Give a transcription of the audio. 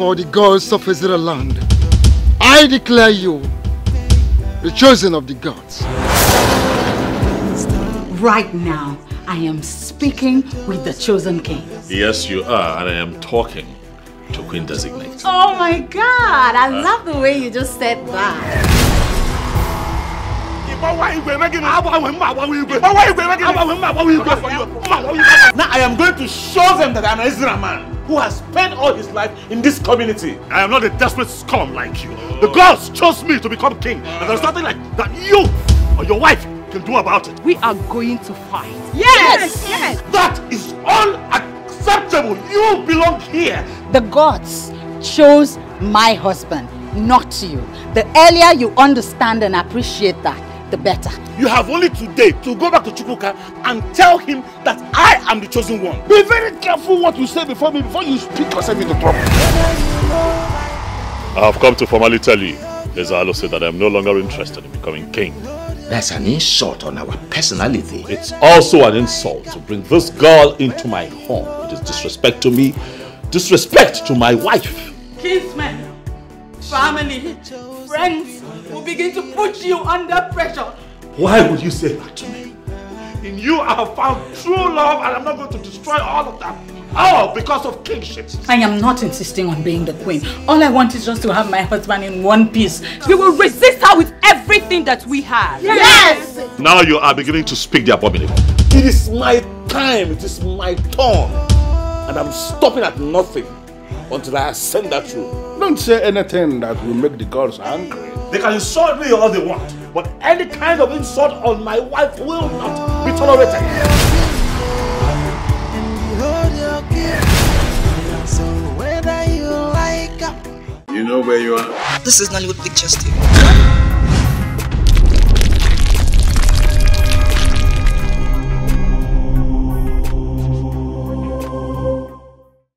before the gods of Israel land, I declare you the chosen of the gods. Right now, I am speaking with the chosen king. Yes, you are, and I am talking to Queen Designate. Oh my God, I love the way you just said that. Now I am going to show them that I am an Israel man who has spent all his life in this community. I am not a desperate scum like you. The gods chose me to become king, and there's nothing like that you or your wife can do about it. We are going to fight. Yes, yes. That is unacceptable. You belong here. The gods chose my husband, not you. The earlier you understand and appreciate that, the better. You have only today to go back to Chukwuka and tell him that I am the chosen one. Be very careful what you say before me, before you speak yourself into trouble. I have come to formally tell you, Ezalo said that I am no longer interested in becoming king. That's an insult on our personality. It's also an insult to bring this girl into my home. It is disrespect to me, disrespect to my wife. Kinsmen, family, friends will begin to put you under pressure. Why would you say that to me? In you I have found true love, and I'm not going to destroy all of that. All because of kingship. I am not insisting on being the queen. All I want is just to have my husband in one piece. We will resist her with everything that we have. Yes! Now you are beginning to speak the abominable. It is my time, it is my turn. And I'm stopping at nothing until I ascend that throne. Don't say anything that will make the gods angry. They can insult me all they want, but any kind of insult on my wife will not be tolerated. You know where you are? This is Nollywood Pictures TV.